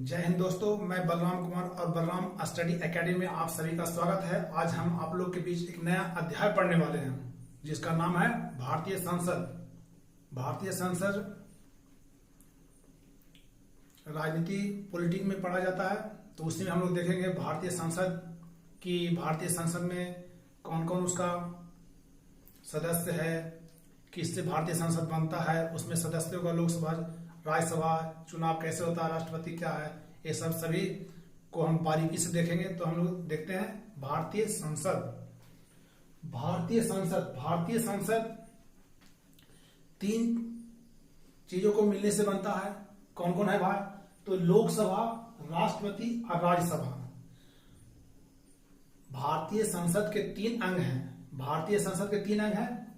जय हिंद दोस्तों, मैं बलराम कुमार और बलराम स्टडी एकेडमी में आप सभी का स्वागत है। आज हम आप लोग के बीच एक नया अध्याय पढ़ने वाले हैं जिसका नाम है भारतीय संसद। भारतीय संसद राजनीति पॉलिटिक्स में पढ़ा जाता है, तो उसमें हम लोग देखेंगे भारतीय संसद में कौन कौन उसका सदस्य है, किससे भारतीय संसद बनता है, उसमें सदस्यों का लोकसभा राज्यसभा चुनाव कैसे होता है, राष्ट्रपति क्या है, ये सब सभी को हम बारीकी से देखेंगे। तो हम लोग देखते हैं भारतीय संसद। भारतीय संसद तीन चीजों को मिलने से बनता है। कौन कौन है भाई? तो लोकसभा, राष्ट्रपति और राज्यसभा। भारतीय संसद के तीन अंग हैं। भारतीय संसद के तीन अंग हैं,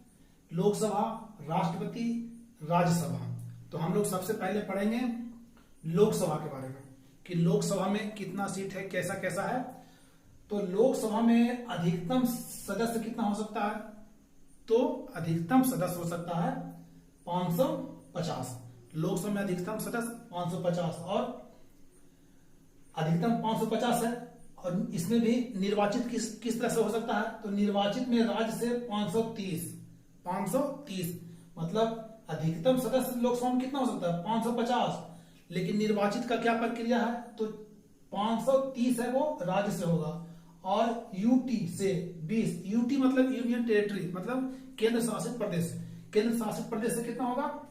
लोकसभा, राष्ट्रपति, राज्यसभा। तो हम लोग सबसे पहले पढ़ेंगे लोकसभा के बारे में कि लोकसभा में कितना सीट है, कैसा कैसा है। तो लोकसभा में अधिकतम सदस्य कितना हो सकता है? तो अधिकतम सदस्य हो सकता है 550। लोकसभा में अधिकतम सदस्य 550 और अधिकतम 550 है। और इसमें भी निर्वाचित किस तरह से हो सकता है? तो निर्वाचित में राज्य से 530 मतलब अधिकतम सदस्य लोकसभा में कितना हो सकता है? 550। लेकिन निर्वाचित का क्या प्रक्रिया है? तो 530 है वो राज्य से होगा और यूटी से 20। यूटी मतलब यूनियन टेरिटरी, मतलब केंद्र शासित प्रदेश। केंद्र शासित प्रदेश से कितना होगा?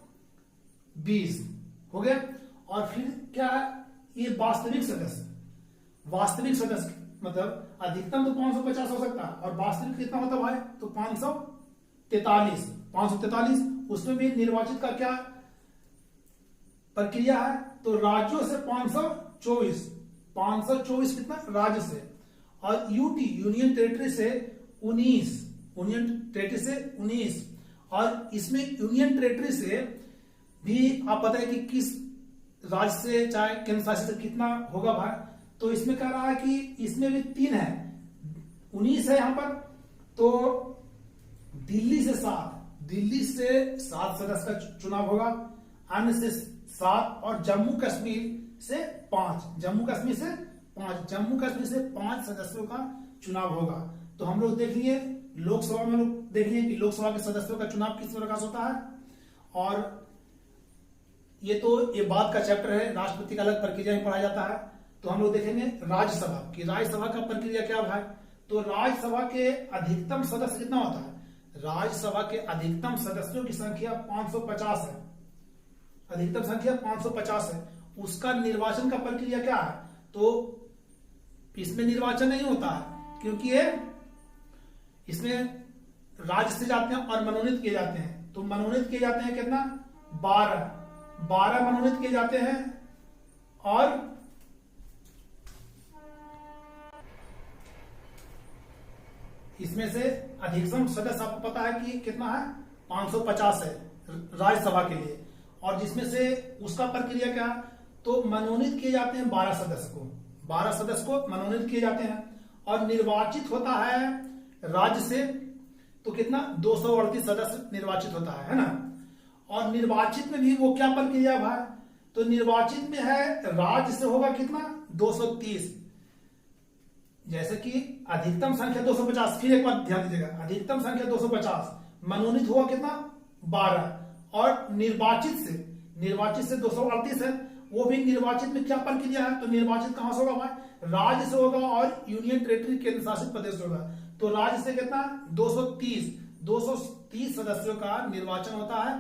20 हो गया। और फिर क्या है? ये वास्तविक सदस्य मतलब अधिकतम तो 550 हो सकता है और वास्तविक कितना होता है भाई? तो 543। उसमें भी निर्वाचित का क्या प्रक्रिया है? तो राज्यों से 524 कितना? राज्य से। और यूटी यूनियन टेरिटरी से 19 और इसमें यूनियन टेरिटरी से भी आप पता है कि किस राज्य से चाहे केंद्र शासित से कितना होगा भाई? तो इसमें कह रहा है कि इसमें भी 3 है, 19 है यहां पर। तो दिल्ली से 7 सदस्य का चुनाव होगा, अन्य से 7 और जम्मू कश्मीर से 5 सदस्यों का चुनाव होगा। तो हम लोग देख लिए लोकसभा में, लोग देख लिए कि लोकसभा के सदस्यों का चुनाव किस प्रकार से होता है। और ये बात का चैप्टर है, राष्ट्रपति का अलग प्रक्रिया में पढ़ा जाता है। तो हम लोग देखेंगे राज्यसभा की। राज्यसभा का प्रक्रिया क्या है? तो राज्यसभा के अधिकतम सदस्य कितना होता है? राज्यसभा के अधिकतम सदस्यों की संख्या 550 है। अधिकतम संख्या 550 है। उसका निर्वाचन का प्रक्रिया क्या है? तो इसमें निर्वाचन नहीं होता है क्योंकि इसमें राज्य से जाते हैं और मनोनीत किए जाते हैं। तो मनोनीत किए जाते हैं कितना? 12 मनोनीत किए जाते हैं। और इसमें से अधिकतम सदस्य आपको पता है कि कितना है? 550 है राज्यसभा के लिए। और जिसमें से उसका प्रक्रिया क्या? तो मनोनीत किए जाते हैं 12 सदस्य को मनोनीत किए जाते हैं। और निर्वाचित होता है राज्य से, तो कितना? 238 सदस्य निर्वाचित होता है ना। और निर्वाचित में भी वो क्या प्रक्रिया भाई? तो निर्वाचित में है राज्य से होगा कितना? 230। जैसे कि अधिकतम संख्या 250, फिर एक बार ध्यान दीजिएगा, अधिकतम संख्या 250, मनोनीत हुआ कितना? 12। और निर्वाचित से 238 है। वो भी निर्वाचित में क्या प्रक्रिया है? तो निर्वाचित कहां से होगा भाई? राज्य से होगा और यूनियन टेरिटरी केंद्र शासित प्रदेश होगा। तो राज्य से कितना? 230 सदस्यों का निर्वाचन होता है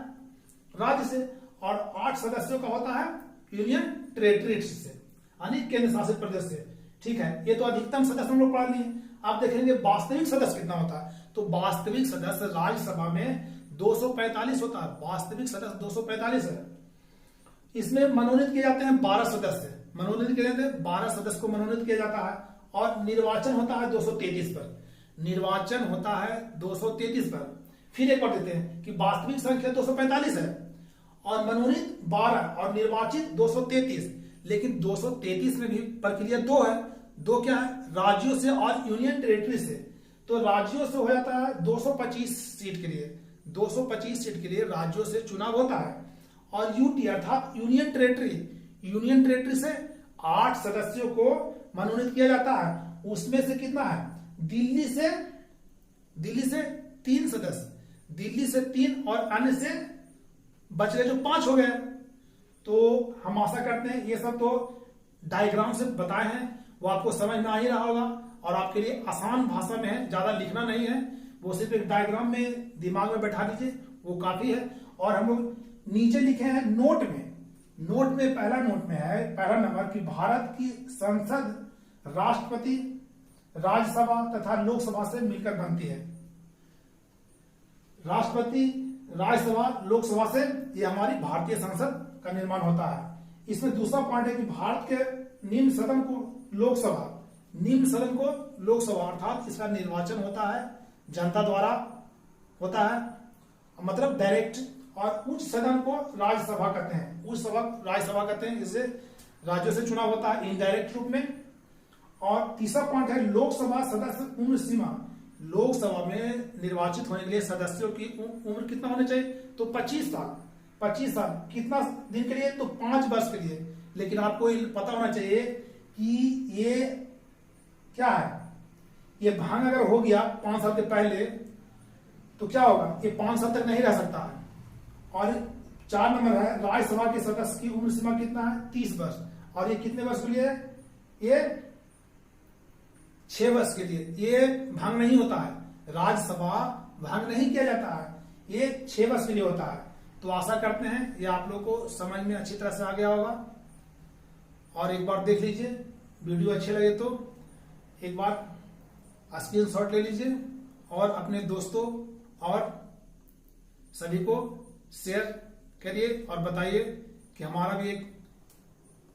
राज्य से और 8 सदस्यों का होता है यूनियन टेरिटरी से, यानी केंद्र शासित प्रदेश से। ठीक है, ये तो अधिकतम सदस्य हम लोग पढ़ लिए। आप देखेंगे वास्तविक सदस्य कितना होता है। तो वास्तविक सदस्य राज्यसभा में 245 होता है। वास्तविक सदस्य 245 है। इसमें मनोनीत किए जाते हैं 12 सदस्य। 12 सदस्य को मनोनीत किया जाता है। और निर्वाचन होता है 233 पर। फिर एक बार देते हैं कि वास्तविक संख्या 245 है और मनोनीत 12 और निर्वाचित 233। लेकिन 233 में भी प्रक्रिया 2 है। 2 क्या है? राज्यों से और यूनियन टेरिटरी से। तो राज्यों से हो जाता है 225 सीट के लिए। 225 सीट के लिए राज्यों से चुनाव होता है। और यूटी अर्थात यूनियन टेरिटरी से 8 सदस्यों को मनोनीत किया जाता है। उसमें से कितना है, दिल्ली से 3 सदस्य, दिल्ली से 3 और अन्य से बच गए जो 5 हो गए। तो हम आशा करते हैं ये सब तो डायग्राम से बताए हैं, वो आपको समझ में आ ही रहा होगा और आपके लिए आसान भाषा में है, ज्यादा लिखना नहीं है, वो सिर्फ एक डायग्राम में दिमाग में बैठा दीजिए, वो काफी है। और हम लोग नीचे लिखे हैं नोट में पहला नोट में है पहला नंबर कि भारत की संसद राष्ट्रपति, राज्यसभा तथा लोकसभा से मिलकर बनती है। राष्ट्रपति, राज्यसभा, लोकसभा से ये हमारी भारतीय संसद का निर्माण होता है। इसमें दूसरा पॉइंट है कि भारत के निम्न सदन को लोकसभा अर्थात इसका निर्वाचन होता है जनता द्वारा होता है, मतलब डायरेक्ट, और उच्च सदन को राज्यसभा कहते हैं, राज्यसभा कहते हैं, इससे राज्यों से चुनाव होता है इनडायरेक्ट रूप में। और तीसरा पॉइंट है लोकसभा सदस्य उम्र सीमा। लोकसभा में निर्वाचित होने के लिए सदस्यों की उम्र कितना होना चाहिए, तो 25 साल। कितना दिन के लिए, तो 5 वर्ष के लिए। लेकिन आपको पता होना चाहिए कि ये क्या है, ये भांग अगर हो गया 5 साल के पहले तो क्या होगा, ये 5 साल तक नहीं रह सकता है। और 4 नंबर है राज्यसभा के सदस्य की उम्र सीमा कितना है, 30 वर्ष। और ये कितने वर्ष के लिए, ये 6 वर्ष के लिए। ये भंग नहीं होता है, राज्यसभा भंग नहीं किया जाता है, ये 6 वर्ष के लिए होता है। तो आशा करते हैं ये आप लोग को समझ में अच्छी तरह से आ गया होगा। और एक बार देख लीजिए, वीडियो अच्छे लगे तो एक बार स्क्रीनशॉट ले लीजिए और अपने दोस्तों और सभी को शेयर करिए और बताइए कि हमारा भी एक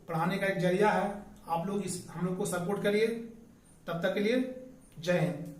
पढ़ाने का एक जरिया है। आप लोग हम लोग को सपोर्ट करिए। तब तक के लिए जय हिंद।